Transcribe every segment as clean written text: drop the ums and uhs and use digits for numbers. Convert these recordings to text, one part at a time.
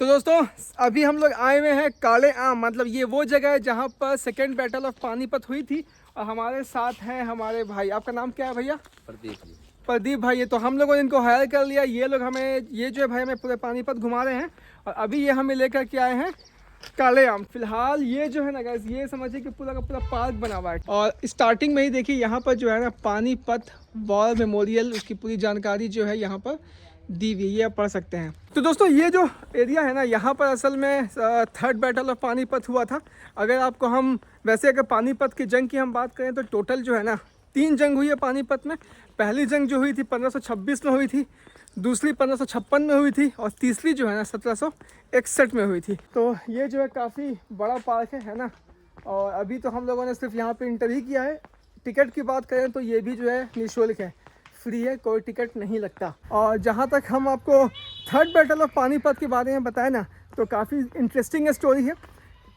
तो दोस्तों अभी हम लोग आए हुए हैं काले आम, मतलब ये वो जगह है जहाँ पर सेकेंड बैटल ऑफ पानीपत हुई थी। और हमारे साथ हैं हमारे भाई। आपका नाम क्या है भैया? प्रदीप जी। प्रदीप भाई। ये तो हम लोगों ने इनको हायर कर लिया। ये लोग हमें, ये जो है भाई, हमें पूरे पानीपत घुमा रहे हैं। और अभी ये हमें लेकर के आए हैं काले आम। फिलहाल ये जो है ना गाइस, ये समझिए कि पूरा का पूरा पार्क बना हुआ है। और स्टार्टिंग में ही देखिए यहाँ पर जो है ना पानीपत वॉर मेमोरियल, उसकी पूरी जानकारी जो है यहाँ पर दी हुई है, ये आप पढ़ सकते हैं। तो दोस्तों ये जो एरिया है ना, यहाँ पर असल में थर्ड बैटल ऑफ पानीपत हुआ था। अगर आपको हम वैसे अगर पानीपत की जंग की हम बात करें तो टोटल जो है ना 3 जंग हुई है पानीपत में। पहली जंग जो हुई थी 1526 में हुई थी, दूसरी 1556 में हुई थी, और तीसरी जो है ना 1761 में हुई थी। तो ये जो है काफ़ी बड़ा पार्क है ना। और अभी तो हम लोगों ने सिर्फ यहाँ पे इंटर ही किया है। टिकट की बात करें तो ये भी जो है निःशुल्क है, फ्री है, कोई टिकट नहीं लगता। और जहाँ तक हम आपको थर्ड बैटल ऑफ पानीपत के बारे में बताएं ना, तो काफ़ी इंटरेस्टिंग स्टोरी है।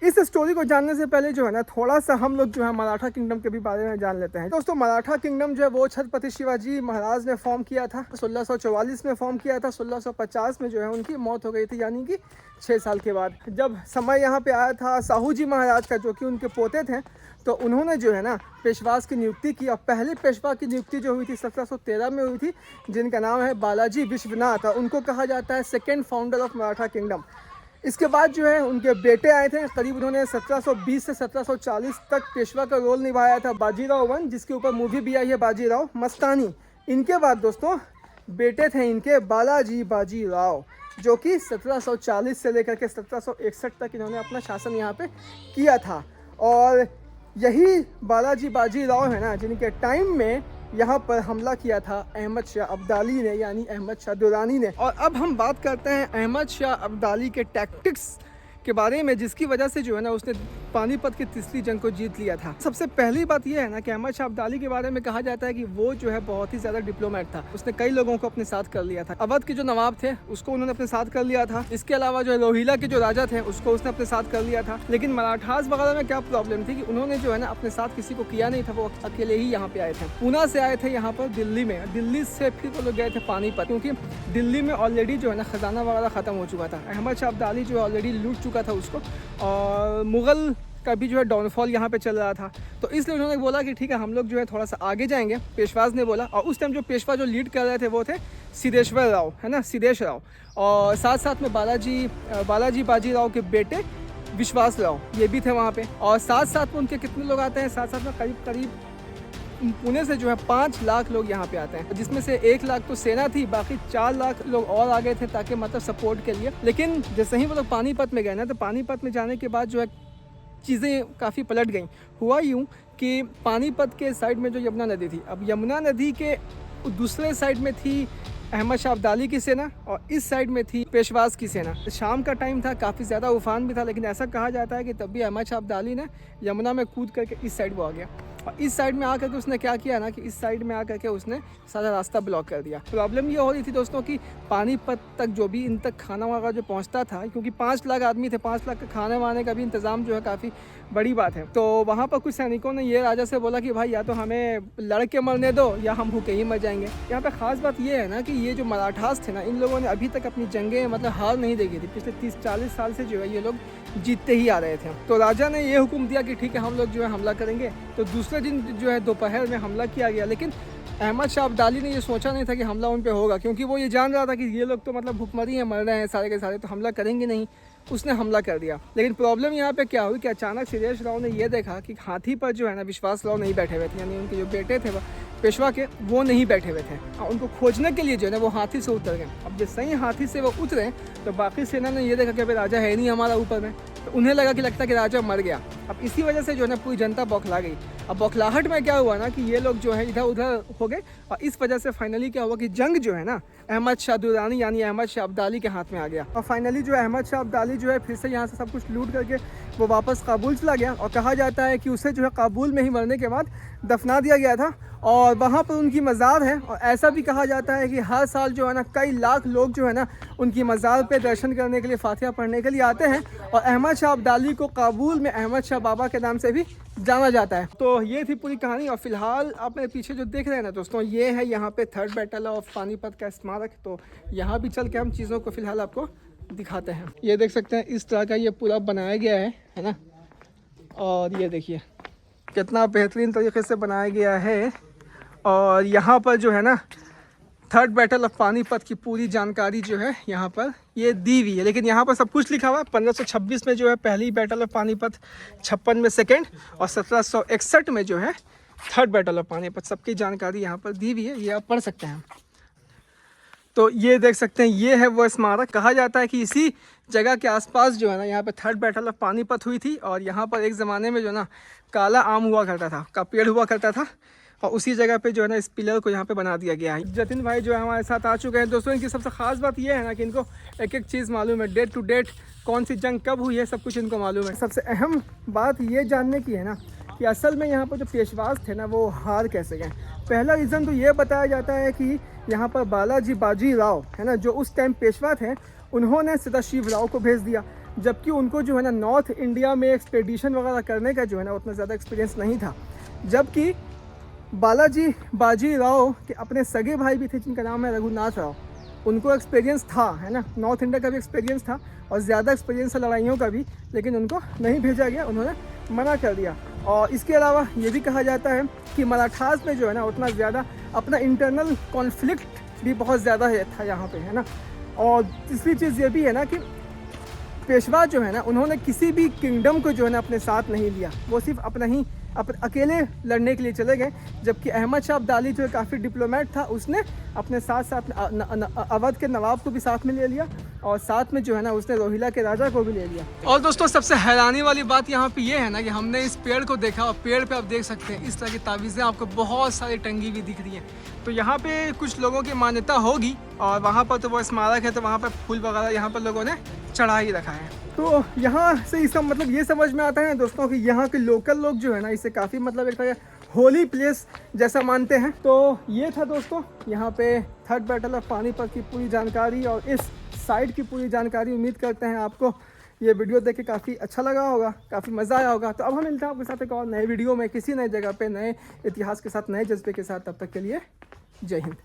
इस स्टोरी को जानने से पहले जो है ना थोड़ा सा हम लोग जो है मराठा किंगडम के भी बारे में जान लेते हैं। दोस्तों मराठा किंगडम जो है वो छत्रपति शिवाजी महाराज ने फॉर्म किया था, 1644 में फॉर्म किया था। 1650 में जो है उनकी मौत हो गई थी, यानी कि 6 साल के बाद। जब समय यहाँ पे आया था साहू जी महाराज का, जो कि उनके पोते थे, तो उन्होंने जो है ना पेशवास की नियुक्ति की। और पहले पेशवा की नियुक्ति जो हुई थी 1713 में हुई थी, जिनका नाम है बालाजी विश्वनाथ। उनको कहा जाता है second founder of Maratha kingdom. इसके बाद जो है उनके बेटे आए थे, करीब उन्होंने 1720 से 1740 तक पेशवा का रोल निभाया था। बाजीराव वन, जिसके ऊपर मूवी भी आई है बाजीराव मस्तानी। इनके बाद दोस्तों बेटे थे इनके बालाजी बाजीराव, जो कि 1740 से लेकर के 1761 तक इन्होंने अपना शासन यहाँ पे किया था। और यही बालाजी बाजीराव है ना जिनके टाइम में यहाँ पर हमला किया था अहमद शाह अब्दाली ने, यानी अहमद शाह दुरानी ने। और अब हम बात करते हैं अहमद शाह अब्दाली के टैक्टिक्स के बारे में, जिसकी वजह से जो है ना उसने पानीपत की तीसरी जंग को जीत लिया था। सबसे पहली बात यह है ना कि अहमद शाह अब्दाली के बारे में कहा जाता है कि वो जो है बहुत ही ज़्यादा डिप्लोमेट था। उसने कई लोगों को अपने साथ कर लिया था। अवध के जो नवाब थे उसको उन्होंने अपने साथ कर लिया था। इसके अलावा जो है रोहिला के जो राजा थे उसको उसने अपने साथ कर लिया था। लेकिन मराठास वगैरह में क्या प्रॉब्लम थी कि उन्होंने जो है ना अपने साथ किसी को किया नहीं था, वो अकेले ही यहाँ पे आए थे। पूना से आए थे यहाँ पर दिल्ली में, दिल्ली से फिर वो लोग गए थे पानीपत, क्योंकि दिल्ली में ऑलरेडी जो है ना खजाना वगैरह ख़त्म हो चुका था। अहमद शाह अब्दाली जो है ऑलरेडी लूट चुका था उसको, और मुग़ल का भी जो है डाउनफॉल यहाँ पे चल रहा था। तो इसलिए उन्होंने बोला कि ठीक है हम लोग जो है थोड़ा सा आगे जाएंगे, पेशवाज ने बोला। और उस टाइम जो पेशवा जो लीड कर रहे थे वो थे सिद्धेश्वर राव, है ना, सिद्धेश राव। और साथ साथ में बालाजी बाजीराव के बेटे विश्वास राव ये भी थे वहाँ पे। और साथ साथ में उनके कितने लोग आते हैं, साथ साथ में करीब पुणे से जो है 5 लाख लोग यहाँ पे आते हैं, जिसमें से 1 लाख तो सेना थी, बाकी 4 लाख लोग और आ गए थे ताकि मतलब सपोर्ट के लिए। लेकिन जैसे ही वो लोग पानीपत में गए ना, तो पानीपत में जाने के बाद जो है चीज़ें काफ़ी पलट गई। हुआ यूँ कि पानीपत के साइड में जो यमुना नदी थी, अब यमुना नदी के दूसरे साइड में थी अहमद शाह अब्दाली की सेना, और इस साइड में थी पेशवास की सेना। शाम का टाइम था, काफ़ी ज़्यादा उफान भी था, लेकिन ऐसा कहा जाता है कि तब भी अहमद शाह अब्दाली ने यमुना में कूद करके इस साइड वो आ गया। और इस साइड में आकर के उसने क्या किया ना कि इस साइड में आकर के उसने सारा रास्ता ब्लॉक कर दिया। प्रॉब्लम ये हो रही थी दोस्तों कि पानीपत तक जो भी इन तक खाना वगैरह जो पहुंचता था, क्योंकि 5 लाख आदमी थे, 5 लाख का खाने वाने का भी इंतज़ाम जो है काफ़ी बड़ी बात है। तो वहाँ पर कुछ सैनिकों ने ये राजा से बोला कि भाई या तो हमें लड़ के मरने दो या हम भूखे ही मर जाएंगे। यहाँ पे ख़ास बात ये है ना कि ये जो मराठास थे ना, इन लोगों ने अभी तक अपनी जंगें मतलब हार नहीं देखी थी। पिछले 30-40 साल से जो है ये लोग जीतते ही आ रहे थे। तो राजा ने ये हुक्म दिया कि ठीक है हम लोग जो है हमला करेंगे। तो दूसरे दिन जो है दोपहर में हमला किया गया। लेकिन अहमद शाह अब्दाली ने ये सोचा नहीं था कि हमला उन पे होगा, क्योंकि वो ये जान रहा था कि ये लोग तो मतलब भूखमरी हैं, मर रहे हैं सारे के सारे, तो हमला करेंगे नहीं। उसने हमला कर दिया। लेकिन प्रॉब्लम यहाँ पे क्या हुई कि अचानक सिद्धेश राव ने ये देखा कि हाथी पर जो है ना विश्वास राव नहीं बैठे हुए थे, यानी उनके जो बेटे थे पेशवा के, वो नहीं बैठे हुए थे। उनको खोजने के लिए जो है ना वो हाथी से उतर गए। अब जैसे ही हाथी से वो उतरे तो बाकी सेना ने ये देखा कि भाई राजा है नहीं हमारा ऊपर में, तो उन्हें लगा कि लगता है कि राजा मर गया। अब इसी वजह से जो है ना पूरी जनता बौखला गई। अब बौखलाहट में क्या हुआ ना कि ये लोग जो है इधर उधर हो गए, और इस वजह से फाइनली क्या हुआ कि जंग जो है ना अहमद शाह दुरानी यानी अहमद शाह अब्दाली के हाथ में आ गया। और फाइनली जो है अहमद शाह अब्दाली जो है फिर से यहाँ से सब कुछ लूट करके वो वापस काबुल चला गया। और कहा जाता है कि उसे जो है काबुल में ही मरने के बाद दफना दिया गया था, और वहाँ पर उनकी मज़ार है। और ऐसा भी कहा जाता है कि हर साल जो है ना कई लाख लोग जो है ना उनकी मज़ार पे दर्शन करने के लिए, फातिहा पढ़ने के लिए आते हैं। और अहमद शाह अब्दाली को काबुल में अहमद शाह बाबा के नाम से भी जाना जाता है। तो ये थी पूरी कहानी। और फिलहाल आप मेरे पीछे जो देख रहे हैं ना दोस्तों, ये है यहाँ पे थर्ड बैटल ऑफ पानीपत का स्मारक। तो यहाँ भी चल के हम चीज़ों को फिलहाल आपको दिखाते हैं। ये देख सकते हैं इस तरह का ये पूरा बनाया गया है ना। और ये देखिए कितना बेहतरीन तरीके से बनाया गया है। और यहाँ पर जो है ना थर्ड बैटल ऑफ पानीपत की पूरी जानकारी जो है यहाँ पर ये दी हुई है। लेकिन यहाँ पर सब कुछ लिखा हुआ है। 1526 में जो है पहली बैटल ऑफ पानीपत, 56 में सेकेंड और 1761 में जो है थर्ड बैटल ऑफ पानीपत, सबकी जानकारी यहाँ पर दी हुई है। ये आप पढ़ सकते हैं। तो ये देख सकते हैं ये है वो स्मारक। कहा जाता है कि इसी जगह के आसपास जो है ना यहाँ पे थर्ड बैटल ऑफ पानीपत हुई थी। और यहाँ पर एक ज़माने में जो ना काला आम हुआ करता था, का पेड़ हुआ करता था। और उसी जगह पे जो है ना इस पिलर को यहाँ पे बना दिया गया है। जतिन भाई जो है हमारे साथ आ चुके हैं। दोस्तों इनकी सबसे ख़ास बात ये है ना कि इनको एक एक चीज़ मालूम है, डेट टू डेट कौन सी जंग कब हुई है, सब कुछ इनको मालूम है। सबसे अहम बात ये जानने की है ना कि असल में यहाँ पर जो पेशवास थे ना वो हार कैसे गए। पहला रीज़न तो ये बताया जाता है कि यहाँ पर बालाजी बाजी राव है ना, जो उस टाइम पेशवा थे, उन्होंने सदाशिव राव को भेज दिया। जबकि उनको जो है ना नॉर्थ इंडिया में एक्सपेडिशन वगैरह करने का जो है ना उतना ज़्यादा एक्सपीरियंस नहीं था। जबकि बालाजी बाजी राव के अपने सगे भाई भी थे जिनका नाम है रघुनाथ राव, उनको एक्सपीरियंस था है ना, नॉर्थ इंडिया का भी एक्सपीरियंस था और ज़्यादा एक्सपीरियंस है लड़ाइयों का भी, लेकिन उनको नहीं भेजा गया, उन्होंने मना कर दिया। और इसके अलावा ये भी कहा जाता है कि मराठास में जो है ना उतना ज़्यादा अपना इंटरनल कॉन्फ्लिक्ट भी बहुत ज़्यादा था यहाँ पे है ना। और तीसरी चीज़ ये भी है ना कि पेशवा जो है ना उन्होंने किसी भी किंगडम को जो है ना अपने साथ नहीं लिया, वो सिर्फ अपना ही अकेले लड़ने के लिए चले गए। जबकि अहमद शाह अब्दाली जो काफ़ी डिप्लोमेट था, उसने अपने साथ साथ अवध के नवाब को भी साथ में ले लिया और साथ में जो है ना उसने रोहिला के राजा को भी ले लिया। और दोस्तों सबसे हैरानी वाली बात यहाँ पे ये है ना कि हमने इस पेड़ को देखा और पेड़ पे आप देख सकते हैं इस तरह की तावीज़ें आपको बहुत सारी टंगी हुई दिख रही हैं। तो यहाँ पे कुछ लोगों की मान्यता होगी और वहाँ पर तो वो स्मारक है, तो वहाँ पर फूल वगैरह यहाँ पर लोगों ने चढ़ा ही रखा है। तो यहाँ से इसका मतलब ये समझ में आता है दोस्तों कि यहाँ के लोकल लोग जो है ना इसे काफ़ी मतलब एक तरह होली प्लेस जैसा मानते हैं। तो ये था दोस्तों यहाँ पे थर्ड बैटल ऑफ पानीपत की पूरी जानकारी और इस साइड की पूरी जानकारी। उम्मीद करते हैं आपको ये वीडियो देख के काफ़ी अच्छा लगा होगा, काफ़ी मज़ा आया होगा। तो अब हम मिलते हैं आपके साथ एक और नए वीडियो में, किसी नए जगह पे, नए इतिहास के साथ, नए जज्बे के साथ। तब तक के लिए जय हिंद।